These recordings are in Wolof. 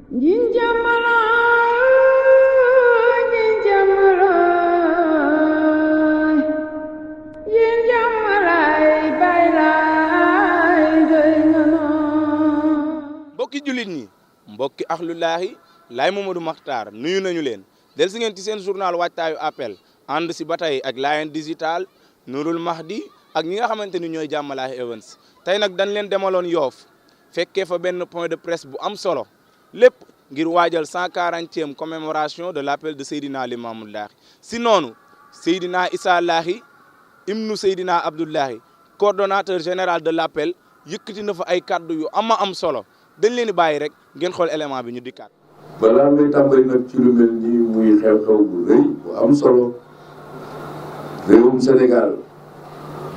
Jinjamala, jinjamala, jinjamala, baylay doyngano. Mbokki jullit ñi mbokki axlullaahi Laye Mamadou Makhtar nuyu nañu leen del si ngeen ci seen journal waajtaayu appel ànd si ba tey ak Layeen Digital Nurul Mahdi ak ñi nga xamante ni ñooy Jàmmalaahi Events tey nag dañ leen demaloon Yoff fekkee fa benn point de presse bu am solo lépp ngir waajal 140e commémoration de l'appel de Seydina Limamou Laye si noonu Seydina Issa Laye ibnu Seydina Abdullahi coordonnateur général de l'appel yëkkati na fa ay kaddu yu am solo dañ leen di bàyyi rek ngeen xool élément bi ñu dikkaat. balaa may tàmbali nag ci lu mel nii muy xew-xew bu rëy bu am solo réewum Sénégal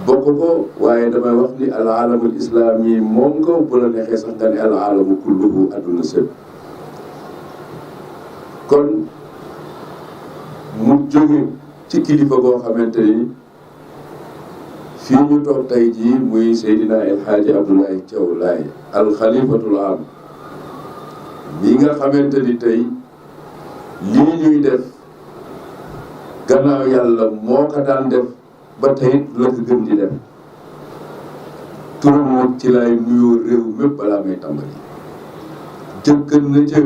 bokk ko waaye damay wax ni al alamul islami moom ko bu la neexee sax nga ne al alamu kulluhu adduna sëpp kon mu jóge ci kilifa goo xamante ni fii ñu toog tey jii muy Seydina El Hadji Abdoulaye Thiaw Laye al xalifatul am bi nga xamante ni tey lii ñuy def gannaaw yàlla moo ko daan def ba tey la ko gën di def turam nag ci laay nuyoo réew mépp balaa may tàmbali jëkkën na ca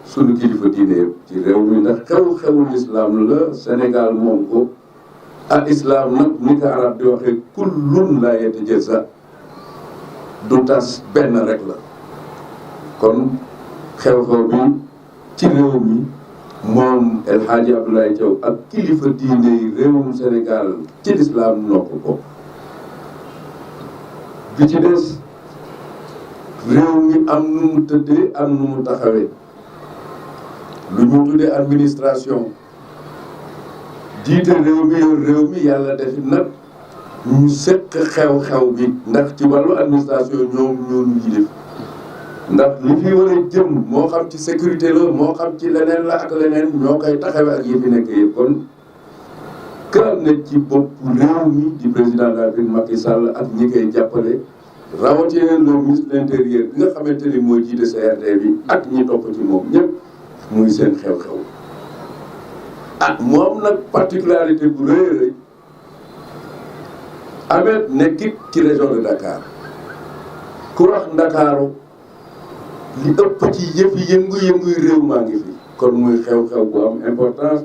sunu kilifa diine yëpp ci réew mi ndax xew-xewul islam la Sénégal moom ko al islam nag ni ko arab di waxee kullun laa yatajazza du tas benn rek la kon xew-xew bi ci réew mi moom El Hadji Abdoulaye Thiaw ak kilifa diine yi réewum Sénégal ci lislaam noo ko bokk bi ci des réew mi am nu mu tëddee am nu mu taxawee lu ñu tuddee administration jiite réew mi yor réew mi yàlla defi nag ñu seq xew-xew bi ndax ci wàllu administration ñoom ñoonu yilif ndax li fi war a jëm moo xam ci sécurité la moo xam ci leneen la ak leneen ñoo koy taxawee ak yi fi nekk yëpp kon këram ne ci bopp réew mi di président de la République Macky Sall ak ñi koy jàppale rawatina le ministre de l'intérieur bi nga xamante ni mooy jiite CRD bi ak ñi topp ci moom ñëpp muy seen xew-xew moom nag particularité bu rëy rëy Ameth nekkit ci région de Dakar ku wax Ndakaaru li ëpp ci yëfi yëngu-yëngu réew maa ngi fi kon muy xew-xew bu am importance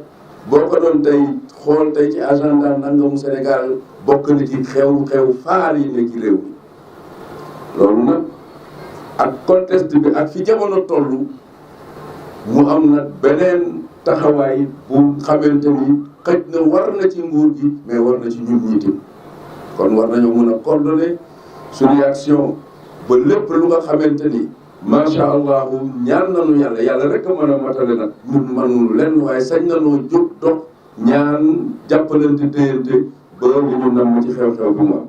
boo ko doon tey xool tey ci agenda nangamu Sénégal bokk na ci xew-xew faar yi ne ci réew mi loolu nag ak contexte bi ak fi jamono toll mu am nag beneen taxawaay bu xamante ni xëj na war na ci nguur gi mais war na ci ñun ñi tim kon war nañoo mën a coordonner suñu action ba lépp lu nga xamante ni macha allah ñaan nañu yàlla rek a mën a matale nag ñun mënul lenn waaye sañ nañoo jóg dox ñaan jàppalante téyante ba li ñu nam ci xew-xew bi mu am.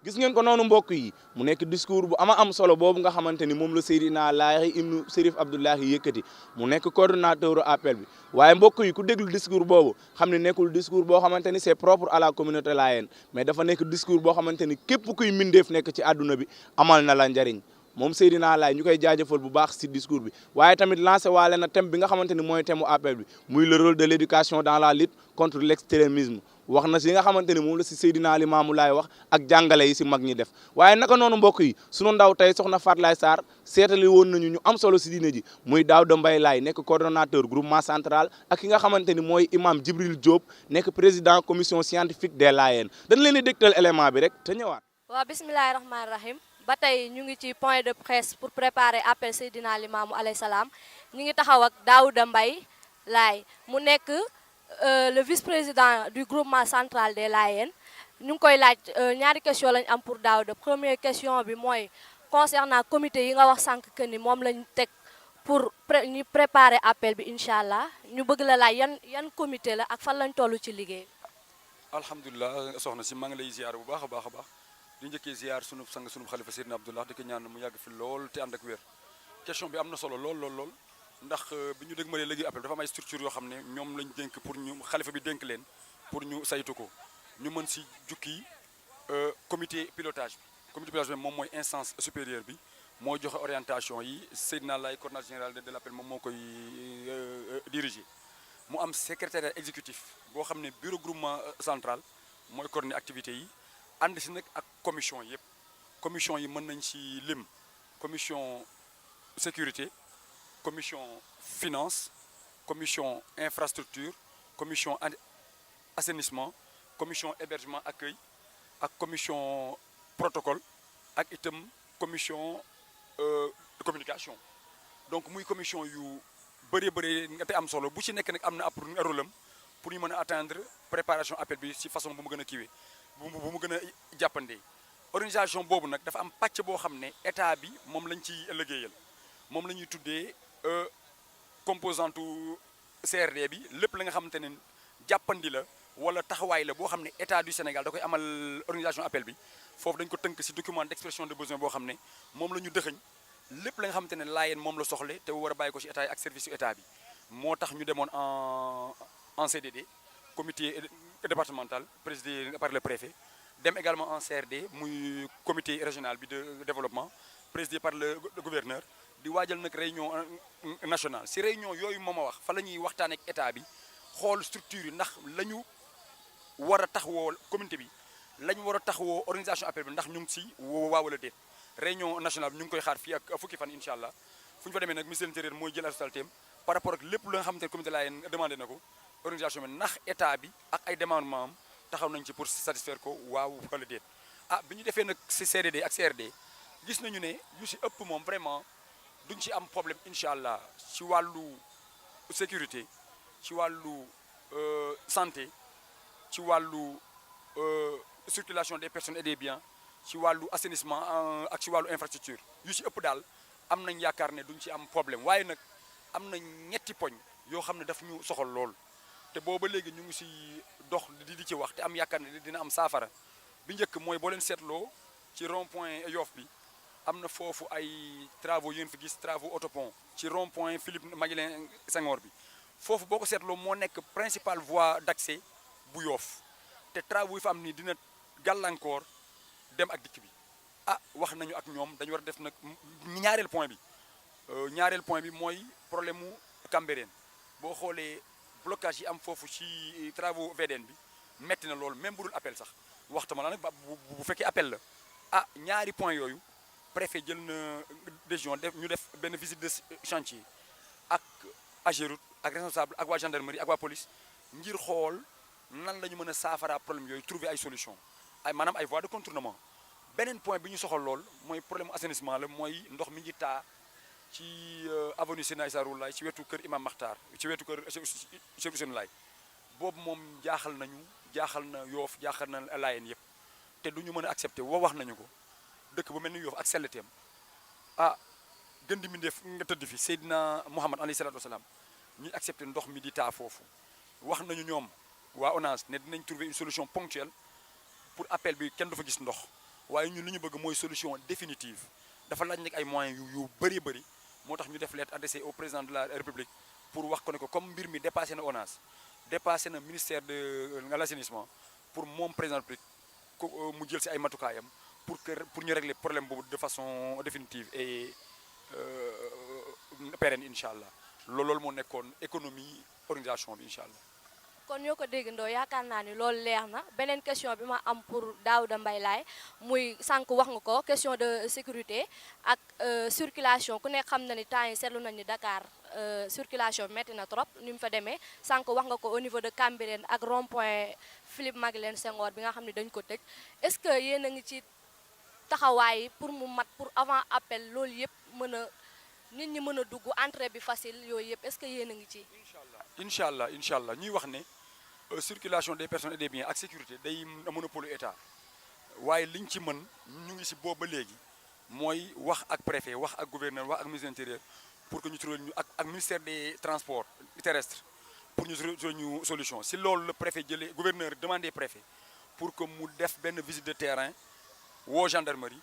gis ngeen ko noonu mbokk yi mu nekk discours bu am solo boobu nga xamante ni moom la Seydina Laye ibnu Serif Abdullahi yëkkati mu nekk coordonnateur appel bi waaye mbokk yi ku déglu discours boobu xam ne nekkul discours boo xamante ni c'est propre à la communauté layène mais dafa nekk discours boo xamante ni képp kuy mindeef nekk ci àdduna bi amal na la njariñ moom Seydina Laye ñu koy jaajëfal bu baax ci discours bi waaye tamit lancé waale na thème bi nga xamante ni mooy thème mu appel bi muy le rôle de l'éducation dans la lutte contre l'extrémisme wax na si nga xamante ni moom la si Seydina Limamou Laye wax ak jàngale yi si mag ñi def waaye naka noonu mbokk yi sunu ndaw tey soxna Fatou Laye Sarr seetali woon nañu ñu am solo si diine ji muy Daouda Mbaye Laye nekk coordonnateur groupement central ak ki nga xamante ni mooy imam Djibril Diop nekk président commission scientifique des Layènes dañ leen di dégtal élément bi rek te ñëwaat. waaw bismillahi rahmaani rahim ba tey ñu ngi ci point de presse pour préparer appel Seydina Limamou alayhi salaam ñu ngi taxaw ak Daouda Mbaye Laye mu nekk le vice-président du groupement central des Layènes ñu ngi koy laaj ñaari question lañ am pour Daouda première question bi mooy concernant comité yi nga wax sànq que ni moom lañ teg pour ñu préparer appel bi incha allah ñu bëgg la laaj yan comité la ak fan lañ toll ci liggéey. alhamdulilah soxna si maa ngi lay ziar bu baax a baax di njëkkee ziar sunu sang sunu xalifa Seydina Abdullah di ko ñaan mu yàgg fi lool te ànd ak wér question bi am na solo lool ndax bi ñu dégmalee léegi appel dafa am ay structure yoo xam ne ñoom lañ dénk pour ñu xalifa bi dénk leen pour ñu saytu ko ñu mën si jukki comité pilotage bi moom mooy instance supérieure bi moo joxe orientation yi Seydina Laye coordinateur général de l'appel moom moo koy diriger mu am secrétaire exécutif boo xam ne bureau groupement central mooy coordonner activités yi ànd si nag ak commission yëpp commission yi mën nañ si lim commission sécurité commission finance commission infrastructure commission assainissement commission hébergement accueil ak commission protocole ak itam commission de communication donc muy commission yu bëri nga te am solo bu ci nekk nag am na ab rôle am pour ñu mën a atteindre préparation appel bi ci façon bu mu gën a kiiwee bu mu gën a jàppandee organisation boobu nag dafa am pàcc boo xam ne état bi moom lañ ci liggéeyal moom la ñuy tuddee composante CRD bi lépp la nga xamante ne jàppandi la wala taxawaay la boo xam ne état du Sénégal da koy amal organisation appel bi foofu dañ ko tënk ci document d'expression de besoin boo xam ne moom la ñu dëxëñ lépp la nga xamante ne laayeen moom la soxle te war a bàyyi ko ci état yi ak service yu état bi moo tax ñu demoon en CDD comité départemental présidé par le préfet dem également en CRD muy comité régional bi de développement présidé par le gouverneur di waajal nag réunion nationale ci réunion yooyu moom a wax fa la ñuy waxtaan ak état bi xool structure yi ndax la ñu war a taxawoo communauté bi la ñu war a taxawoo organisation appel bi ndax ñu ngi ci waaw wala déet réunion nationale bi ñu ngi koy xaar fii ak fukki fan incha allah fu ñu fa demee nag ministère de l'intérieur mooy jël responsabilité par rapport ak lépp lu nga xamante ne communauté laayeen demandé na ko organisation bi ndax état bi ak ay demandement am taxaw nañ ci pour satisfaire ko waaw wala déet bi ñu defee nag ci CDD ak CRD gis nañu ne yu ci ëpp moom vraiment duñ ci am problème incha allah ci wàllu sécurité ci wàllu santé ci wàllu circulation des personnes et des biens ci wàllu assainissement ak ci wàllu infrastructure yu ci ëpp daal am nañ yaakaar ne duñ ci am problème waaye nag am na ñetti poñ yoo xam ne daf ñu soxal lool te booba léegi ñu ngi ci dox di ci wax te am yaakaar ne dina am saafara bi njëkk mooy boo leen seetloo ci rond point Yoff bi am na foofu ay travaux yéen fi gis travaux autopont ci rond point Philippe Maguilène Senghor bi foofu boo ko seetloo moo nekk principale voie d'accès bu Yoff te travaux yi fa am nii dina gàllankoor dem ak dikk bi wax nañu ak ñoom dañu war a def nag ñaareel point bi mooy problème mu Cambérène boo xoolee blocage yi am foofu ci travaux VDN bi metti na loolu même bu dul appel sax waxtama la nag bu fekkee appel la ñaari point yooyu préfet jël na décision ñu def benn visite de chantier ak Ageroute ak responsable ak waa gendarmerie ak waa police ngir xool nan la ñu mën a saafara problème yooyu trouver ay solution maanaam ay voies de contournement beneen point bi ñu soxal lool mooy problème assainissement la mooy ndox mi ngi taa ci avenue Seydina Issa Rouhou Laye ci wetu kër Imam Makhtar ci wetu kër Cheikh Ousseynou Laye boobu moom jaaxal na Yoff jaaxal na Laayeen yëpp te du ñu mën a accepter wax nañu ko dëkk bu mel ni Yoff ak selleteem gën di mindeef nga tëdd fi Seydina Mouhamad alayhi salaatu wasalaam ñuy accepter ndox mi di taa foofu wax nañu ñoom waa ONAS ne dinañ trouver une solution ponctuelle pour appel bi kenn du fa gis ndox waaye ñun li ñu bëgg mooy solution définitive dafa laaj nag ay moyens yu bëri moo tax ñu def lettre adressée au président de la République pour wax ko ne ko comme mbir mi dépassé na ONAS dépassé na ministère de l'assainissement pour moom président de la République mu jël ci ay matukaayam pour ñu régler problème boobu de façon définitive et pérenne incha allah loolu moo nekkoon économie organisation bi incha allah. kon ñoo ko déggandoo yaakaar naa ni loolu leer na beneen question bi ma am pour Daouda Mbaye Laye muy sànq wax nga ko question de sécurité ak circulation ku nekk xam na ni temps yi seetlu nañ ni Dakar circulation bi métti na trop ni mu fa demee sànq wax nga ko au niveau de Cambérène ak rond point Philippe Maguilène Senghor bi nga xam ne dañ ko tëj est-ce que yéen a ngi ci taxawaay pour mu mat pour avant appel loolu yëpp mën a nit ñi mën a dugg entrée bi facile yooyu yëpp est-ce que yéen a ngi ci. incha allah ñuy wax ne circulation des personnes et des biens ak sécurité day monopole état waaye liñ ci mën ñu ngi si boobu ba léegi mooy wax ak préfet wax ak gouverneur wax ak ministre de l'intérieur pour que ñu trouver ñu ak ministère des transports terrestres pour ñu trouver ñu solution si loolu le préfet jëlee gouverneur demandé préfet pour que mu def benn visite de terrain woo gendarmerie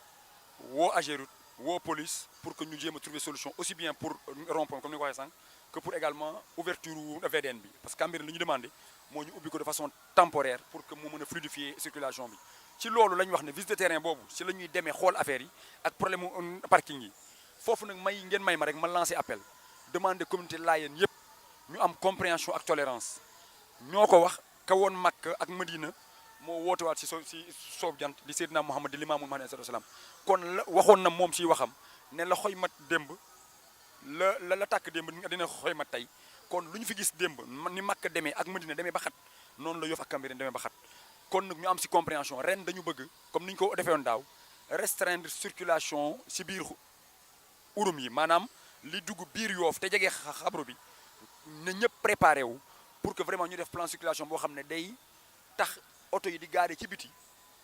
woo Ageroute woo police pour que ñu jéem a trouver solution aussi bien pour rond-point comme ni ko waxee sànq que pour également ouverture VDN bi parce que Cambérène li ñu demandé moo ñu ubbi ko de façon temporaire pour que mu mën a fluidifier circulation bi ci loolu lañ wax ne visite de terrain boobu ci la ñuy demee xool affaire yi ak problème mu parking yi foofu nag ngeen may ma rek ma lancer appel demander communauté Layène yëpp ñu am compréhension ak tolérance ñoo ko wax ka woon Makka ak Madina moo woote waat si soob jant di Seydina Muhammad di Limaamul Mahdi alayhi salaam kon la waxoon na moom si waxam ne la xoy mat démb la tàkk démb dina xoy mat tey kon lu ñu fi gis démb ni Makka demee ak Madina demee ba xat noonu la Yoff ak Cambérène demee ba xat kon nag ñu am si compréhension ren dañu bëgg comme ni ñu ko defee woon daaw restreindre circulation si biir urum yi maanaam li dugg biir Yoff te jege xabru bi na ñëpp préparé wu pour que vraiment ñu def plan circulation boo xam ne day tax oto yi di gaare ci biti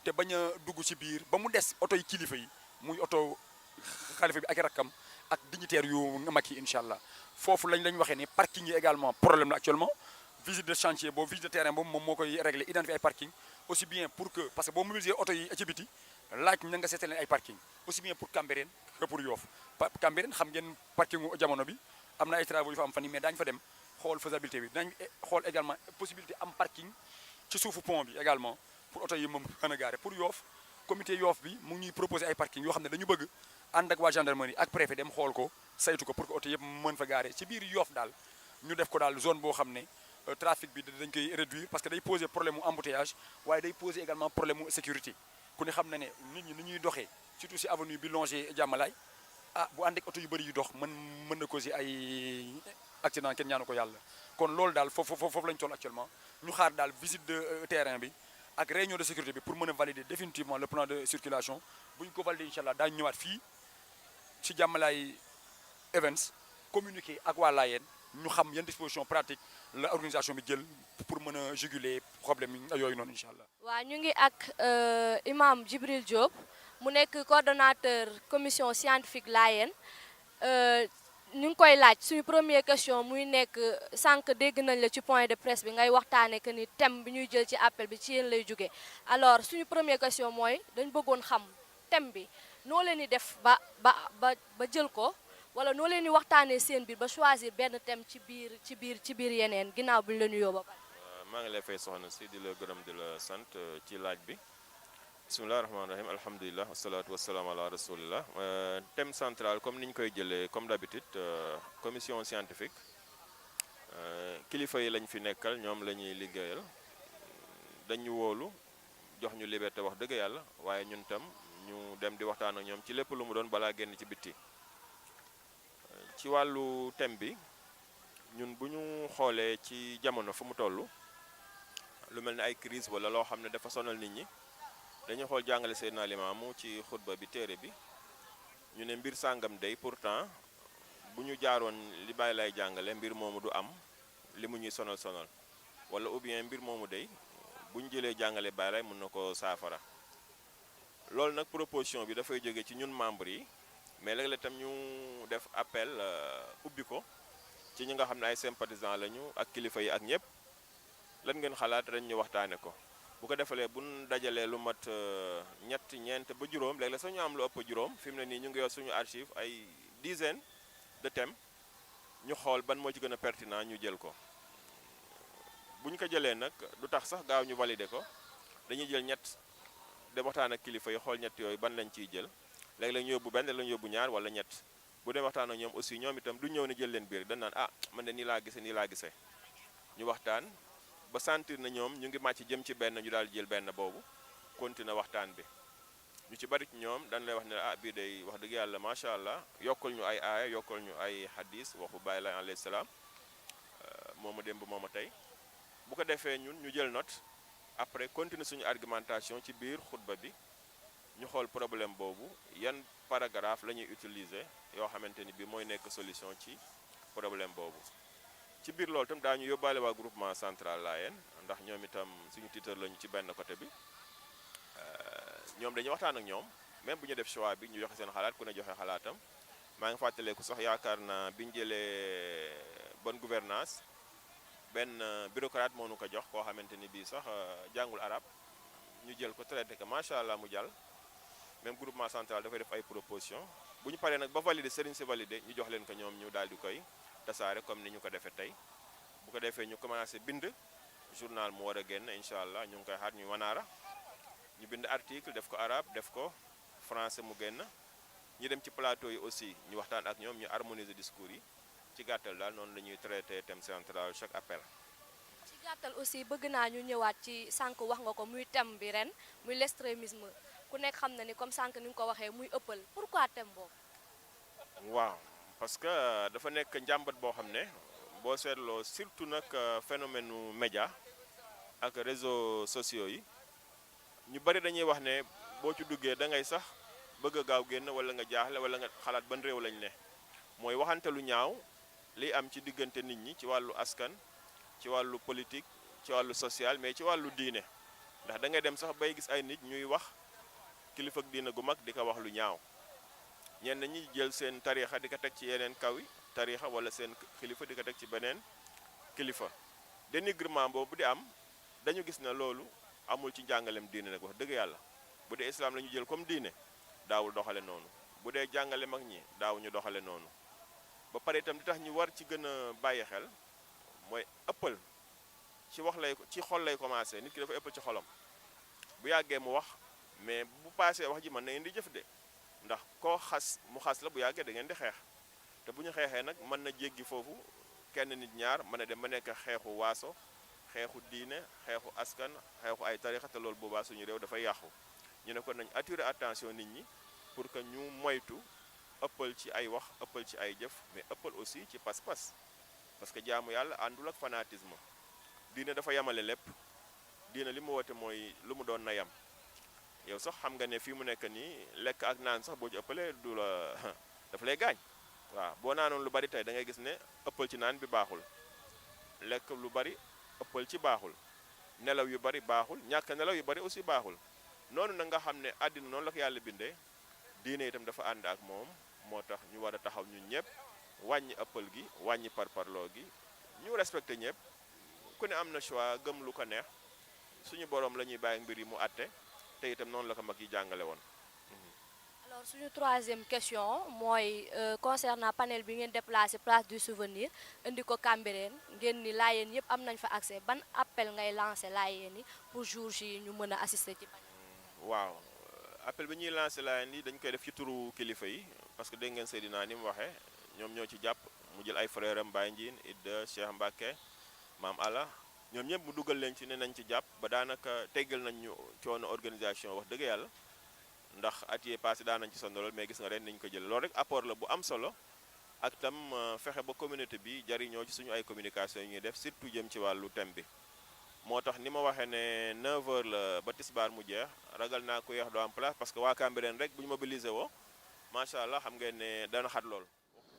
te bañ a dugg ci biir ba mu des oto yi kilifa yi muy oto xalifa bi ak rakkam ak dignitaire yu mag yi incha allah foofu lañ waxee ni parking yi également problème la actuellement visite de chantier boobu visite de terrain boobu moom moo koy régler identifier ay parking aussi bien pour que parce que boo mobiliser oto yi ci biti laaj na nga seetal leen ay parking aussi bien pour Cambérène que pour Yoff Cambérène xam ngeen parking jamono bi am na ay travaux yu fa am fan yi mais daañu fa dem xool faisabilité bi dinañ xool également possibilité am parking ci suufu pont bi également pour oto yi moom mën a gaare pour Yoff comité Yoff bi mu ngi ñuy proposé ay parking yoo xam ne dañu bëgg ànd ak waa gendarmerie ak préfet dem xool ko saytu ko pour que oto yëpp mën fa gaare ci biir Yoff daal ñu def ko daal zone boo xam ne trafic bi dañ koy réduire parce que day poser problème mu embouteillage waaye day poser également problème mu sécurité ku ne xam na ne nit ñi ni ñuy doxee surtout si avenue bi longé Diamalaye bu ànd ak oto yu bëri yu dox mën na causer ay accident kenn ñaanu ko yàlla kon loolu daal foofu lañ toll actuellement ñu xaar daal visite de terrain bi ak réunion de sécurité bi pour mën a valider définitivement le plan de circulation bu ñu ko valider incha allah daañu ñëwaat fii ci Diamalaye Events communiquer ak waa Layène ñu xam yan disposition pratique la organisation bi jël pour mën a juguler problème yooyu noonu incha allah. waaw ñu ngi ak imam Djibril Diop mu nekk coordonnateur commission scientifique Layène ñu ngi koy laaj suñu première question muy nekk sànq dégg nañ la ci point de presse bi ngay waxtaane que ni thème bi ñuy jël ci appel bi ci yéen lay jóge alors suñu première question mooy dañ bëggoon xam thème bi noo leen di def ba jël ko wala noo leen di waxtaanee seen biir ba choisir benn thème ci biir yeneen ginnaaw bi ñu la nuyoo ba pare. maa ngi lay fay soxna si di la gërëm di la sant ci laaj bi bisimilah rahmaani rahim alhamdulilah wasalaatu wasalaam ala rasulillah thème central comme ni ñu koy jëlee comme d'habitude commission scientifique kilifa yi lañ fi nekkal ñoom la ñuy liggéeyal dañu wóolu jox ñu liberté wax dëgg yàlla waaye ñun tam ñu dem di waxtaan ak ñoom ci lépp lu mu doon balaa génn ci bitti ci wàllu thème bi ñun bu ñu xoolee ci jamono fu mu toll lu mel ne ay crise wala loo xam ne dafa sonal nit ñi dañuy xool jàngale Seydina Limaamu ci xutba bi téere bi ñu ne mbir sàngam day pourtant bu ñu jaaroon li Baay lay jàngale mbir moomu du am li mu ñuy sonal wala ou bien mbir moomu day bu ñu jëlee jàngale Baay lay mën na ko saafara loolu nag proposition bi dafay jóge ci ñun membres yi mais léeg-léeg tam ñu def appel ubbi ko ci ñi nga xam ne ay sympathisants lañu ak kilifa yi ak ñëpp lan ngeen xalaat dañ ñu waxtaane ko bu ko defalee bu ñu dajalee lu mat ñett ñeent ba juróom léeg-léeg sax ñu am lu ëpp juróom fi mu ne nii ñu ngi yor suñu archive ay dizaine de thèmes ñu xool ban moo ci gën a pertinent ñu jël ko bu ñu ko jëlee nag du tax sax gaaw ñu valider ko dañuy jël ñett de waxtaan ak kilifa yi xool ñett yooyu ban lañ ciy jël léeg-léeg ñu yóbbu benn lañu yóbbu ñaar wala ñett bu dee waxtaan ak ñoom aussi ñoom itam du ñëw ne jël leen biir dañ naan man de nii laa gisee ñu waxtaan ba sentir na ñoom ñu ngi màcc jëm ci benn ñu daal jël benn boobu continuer waxtaan bi ñu ci bari ci ñoom dañ lay wax ne bii day wax dëgg yàlla macha allah yokkal ñu ay aaya yokkal ñu ay hadis waxu Baay Laay alayhi salaam mooma démb mooma tey bu ko defee ñun ñu jël note après continuer suñu argumentation ci biir xutba bi ñu xool problème boobu yan paragraphe la ñuy utiliser yoo xamante ni bi mooy nekk solution ci problème boobu ci biir loolu itam daañu yóbbaale waa groupement central Layène ndax ñoom itam suñu titre lañu ci benn côté bi ñoom dañuy waxtaan ak ñoom même bu ñu def choix bi ñu joxe seen xalaat ku ne joxe xalaatam maa ngi fàttaleeku sax yaakaar na bi ñu jëlee bonne gouvernance benn bureaucrate moo nu ko jox koo xamante ni bii sax jàngul arab ñu jël ko traité que macha allah mu jàll même groupement central dafay def ay proposition bu ñu paree nag ba validé sëriñ si validé ñu jox leen ko ñoom ñu daal di koy tasaare comme ni ñu ko defee tey bu ko defee ñu commencé bind journal mu war a génn incha allah ñu ngi koy xaar ñu wanaara ñu bind article def ko arabe def ko français mu génn ñu dem ci plateau yi aussi ñu waxtaan ak ñoom ñu harmoniser discours yi ci gàttal daal noonu la ñuy traité thème central chaque appel. ci gàttal aussi bëgg naa ñu ñëwaat ci sànq wax nga ko muy thème bi ren muy l'extrémisme ku nekk xam na ni comme sànq ni nga ko waxee muy ëppal pourquoi thème boobu. waaw parce que dafa nekk njàmbat boo xam ne boo seetloo surtout nag phénomène nu média ak réseaux sociaux yi ñu bari dañuy wax ne boo ci duggee da ngay sax bëgg a gaaw génn wala nga jaaxle wala nga xalaat ban réew lañ ne mooy waxante lu ñaaw liy am ci diggante nit ñi ci wàllu askan ci wàllu politique ci wàllu social mais ci wàllu diine ndax da ngay dem sax bay gis ay nit ñuy wax kilifa ak diine gu mag di ko wax lu ñaaw ñenn ñi jël seen tariixa di ko teg ci yeneen kaw yi tariixa wala seen kilifa di ko teg ci beneen kilifa dénigrement boobu di am dañu gis ne loolu amul ci njàngalem diine nag wax dëgg yàlla bu dee islam la ñu jël comme diine daawul doxale noonu bu dee jàngale mag ñi daawuñu doxale noonu ba pare itam di tax ñu war ci gën a bàyyi xel mooy ëppal ci xol lay commencé nit ki dafa ëppal ci xolam bu yàggee mu wax mais bu paasee wax ji mën na indi jëf de ndax koo xas mu xas la bu yàggee da ngeen di xeex te bu ñu xeexee nag mën na jéggi foofu kenn nit ñaar mën na dem ba nekk xeexu waaso xeexu diine xeexu askan xeexu ay tarixa te loolu boobaa suñu réew dafay yàqu ñu ne ko nañ attirer attention nit ñi pour que ñu moytu ëppal ci ay wax ëppal ci ay jëf mais ëppal aussi ci pas-pas parce que jaamu yàlla àndul ak fanatisme diine dafa yamale lépp diine li mu woote mooy lu mu doon na yam yow sax xam nga ne fii mu nekk nii lekk ak naan sax boo ci ëppalee du la dafa lay gaañ waaw boo naanoon lu bari tey da ngay gis ne ëppal ci naan bi baaxul lekk lu bari ëppal ci baaxul nelaw yu bari baaxul ñàkk nelaw yu bari aussi baaxul noonu na nga xam ne àddina noonu la ko yàlla bindee diine itam dafa ànd ak moom moo tax ñu war a taxaw ñun ñëpp wàññi ëppal gi wàññi parparloo gi ñu respecté ñëpp ku ne am na choix gëm lu ko neex suñu borom la ñuy bàyyi mbir yi mu àtte te itam noonu la ko mag yi jàngale woon. alors suñu troisième question mooy concernant panel bi ngeen déplacé place du souvenir indi ko Cambérène ngeen ni laayeen yëpp am nañ fa accès ban appel ngay lancé laayeen yi pour jour ji ñu mën a assister ci panel. waaw appel bi ñuy lancé laayeen yi dañ koy def ci turu kilifa yi parce que dégg ngeen Seydina ni mu waxee ñoom ñoo ci jàpp mu jël ay frère am Baye Ndiine Idda Cheikh Mbacke Maam Alla ñoom ñëpp mu dugal leen ci ne nañ ci jàpp ba daanaka teggal nañ ñu coono organisation wax dëgg yàlla ndax at yee passé daan nañ ci sonn lool mais gis nga ren niñ ko jël loolu rek apport la bu am solo ak tam fexe ba communauté bi jariñoo ci suñu ay communication yi ñuy def surtout jëm ci wàllu thème bi moo tax ni ma waxee ne 9h la ba tisbaar mu jeex ragal naa ko yeex doo am place parce que waa Cambérène rek bu ñu mobilisé woo macha allah xam ngeen ne dana xat lool.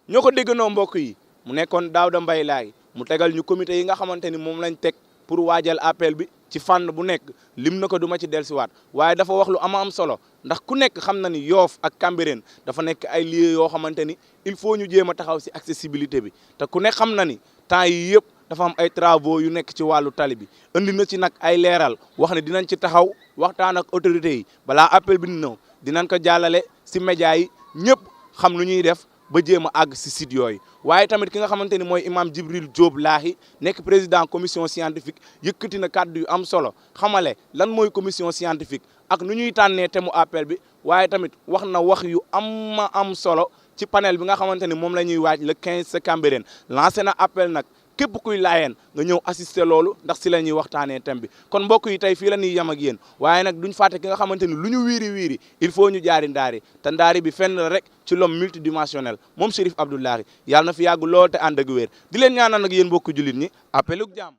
ñoo ko déggandoo mbokk yi mu nekkoon Daouda Mbaye Laye mu tegal ñu comité yi nga xamante ni moom lañ teg pour waajal appel bi ci fànn bu nekk lim na ko duma ci dellusiwaat waaye dafa wax lu am solo ndax ku nekk xam na ni Yoff ak Cambérène dafa nekk ay lieux yoo xamante ni il faut ñu jéem a taxaw si accessibilité bi te ku nekk xam na ni temps yi yëpp dafa am ay travaux yu nekk ci wàllu tali bi indi na ci nag ay leeral wax ne dinañ ci taxaw waxtaan ak autorités yi balaa appel bi ñëw dinañ ko jàllale si média yi ñëpp xam nu ñuy def ba jéem a àgg si site yooyu waaye tamit ki nga xamante ni mooy imam Djibril Diop Lahi nekk président commission scientifique yëkkati na kàddu yu am solo xamale lan mooy commission scientifique ak nu ñuy tànnee thème mu appel bi waaye tamit wax na wax yu am solo ci panel bi nga xamante ni moom la ñuy waaj le 15 sa Cambérène lancé na appel nag képp kuy laayeen nga ñëw assister loolu ndax si la ñuy waxtaanee thème bi kon mbokk yi tey fii la ñuy yem ak yéen waaye nag duñ fàtte ki nga xamante ni lu ñu wiiri il faut ñu jaari ndaari te ndaari bi fenn la rek ci l'homme multidimensionnel moom Chérif Abdou Lahi yàlla na fi yàgg lool te ànd ak wér di leen ñaanal nag yéen mbokku jullit ñi appeluk jàmm